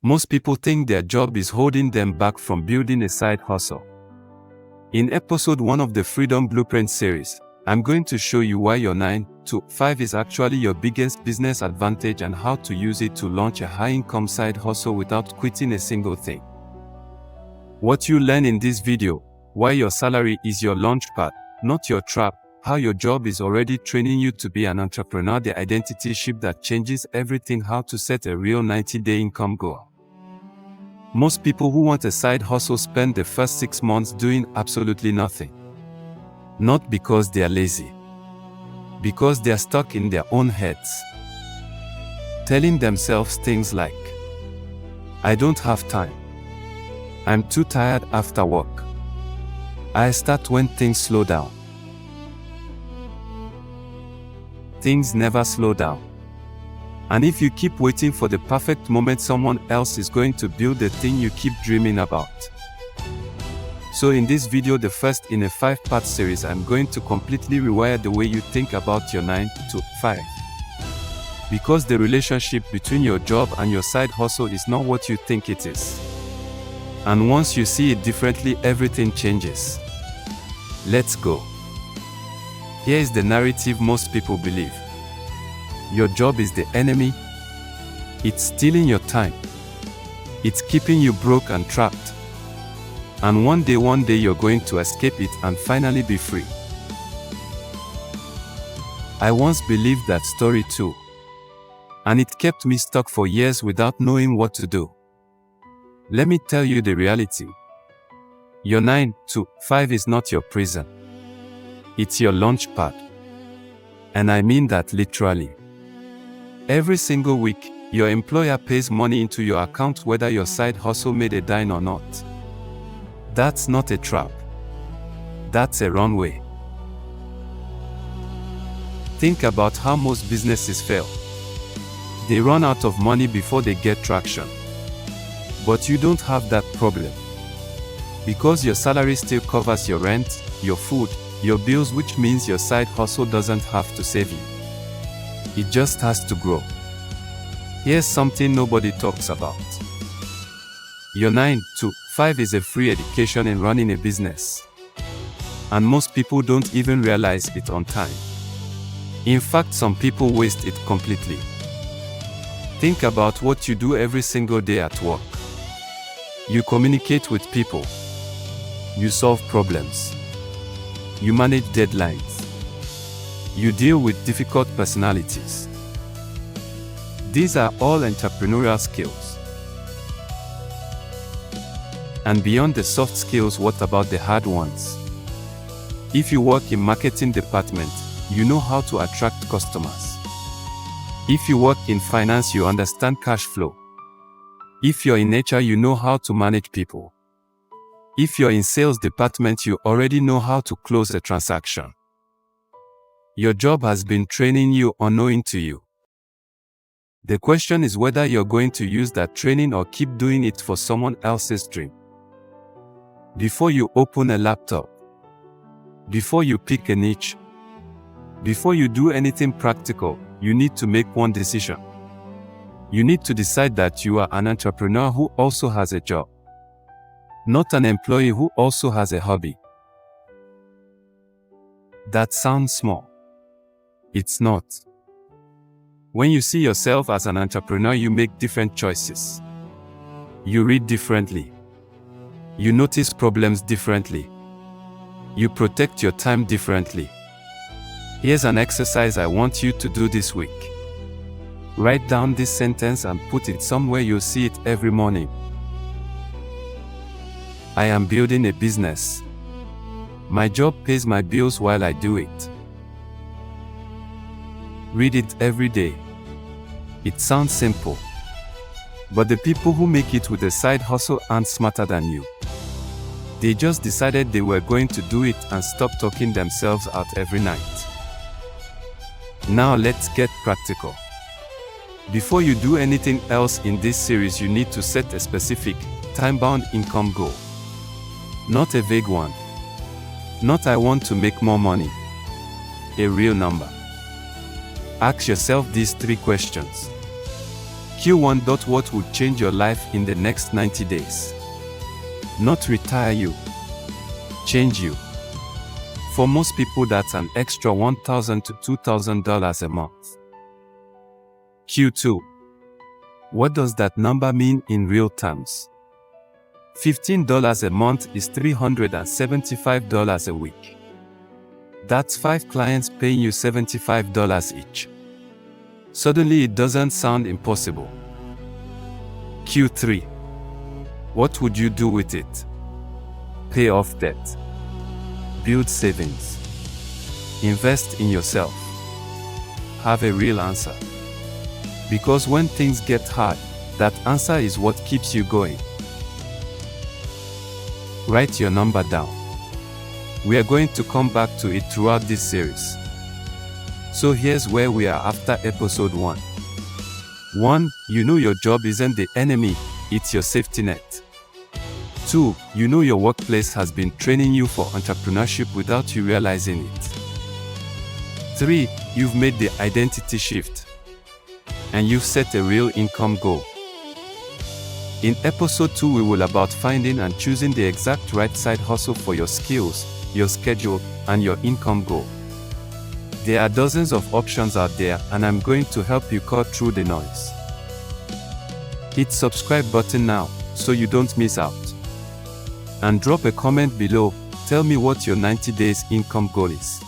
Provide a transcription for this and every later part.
Most people think their job is holding them back from building a side hustle. In episode 1 of the Freedom Blueprint series, I'm going to show you why your 9 to 5 is actually your biggest business advantage and how to use it to launch a high-income side hustle without quitting a single thing. What you learn in this video: why your salary is your launchpad, not your trap, how your job is already training you to be an entrepreneur, the identity shift that changes everything, how to set a real 90-day income goal. Most people who want a side hustle spend the first 6 months doing absolutely nothing. Not because they are lazy, because they are stuck in their own heads, telling themselves things like, "I don't have time. I'm too tired after work. I start when things slow down." Things never slow down. And if you keep waiting for the perfect moment, someone else is going to build the thing you keep dreaming about. So in this video, the first in a 5-part series, I'm going to completely rewire the way you think about your 9 to 5. Because the relationship between your job and your side hustle is not what you think it is. And once you see it differently, everything changes. Let's go. Here is the narrative most people believe. Your job is the enemy. It's stealing your time. It's keeping you broke and trapped. And one day you're going to escape it and finally be free. I once believed that story too. And it kept me stuck for years without knowing what to do. Let me tell you the reality. Your 9 to 5 is not your prison. It's your launchpad. And I mean that literally. Every single week, your employer pays money into your account whether your side hustle made a dime or not. That's not a trap. That's a runway. Think about how most businesses fail. They run out of money before they get traction. But you don't have that problem. Because your salary still covers your rent, your food, your bills, which means your side hustle doesn't have to save you. It just has to grow. Here's something nobody talks about. Your 9 to 5 is a free education in running a business. And most people don't even realize it on time. In fact, some people waste it completely. Think about what you do every single day at work. You communicate with people. You solve problems. You manage deadlines. You deal with difficult personalities. These are all entrepreneurial skills. And beyond the soft skills, what about the hard ones? If you work in marketing department, you know how to attract customers. If you work in finance, you understand cash flow. If you're in HR, you know how to manage people. If you're in sales department, you already know how to close a transaction. Your job has been training you unknowing to you. The question is whether you're going to use that training or keep doing it for someone else's dream. Before you open a laptop, before you pick a niche, before you do anything practical, you need to make one decision. You need to decide that you are an entrepreneur who also has a job, not an employee who also has a hobby. That sounds small. It's not. When you see yourself as an entrepreneur, you make different choices. You read differently. You notice problems differently. You protect your time differently. Here's an exercise I want you to do this week. Write down this sentence and put it somewhere you'll see it every morning. I am building a business. My job pays my bills while I do it. Read it every day. It sounds simple. But the people who make it with a side hustle aren't smarter than you. They just decided they were going to do it and stop talking themselves out every night. Now let's get practical. Before you do anything else in this series, you need to set a specific, time-bound income goal. Not a vague one. Not "I want to make more money." A real number. Ask yourself these 3 questions. Q1. What would change your life in the next 90 days? Not retire you, change you. For most people, that's an extra $1,000 to $2,000 a month. Q2. What does that number mean in real terms? $15 a month is $375 a week. That's 5 clients paying you $75 each. Suddenly it doesn't sound impossible. Q3. What would you do with it? Pay off debt. Build savings. Invest in yourself. Have a real answer. Because when things get hard, that answer is what keeps you going. Write your number down. We are going to come back to it throughout this series. So here's where we are after episode 1. 1. You know your job isn't the enemy, it's your safety net. 2. You know your workplace has been training you for entrepreneurship without you realizing it. 3. You've made the identity shift. And you've set a real income goal. In episode 2, we will about finding and choosing the exact right side hustle for your skills, your schedule, and your income goal. There are dozens of options out there, and I'm going to help you cut through the noise. Hit subscribe button now, so you don't miss out. And drop a comment below, tell me what your 90 days income goal is.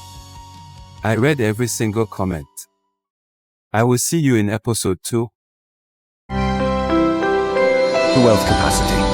I read every single comment. I will see you in episode 2. Wealth capacity.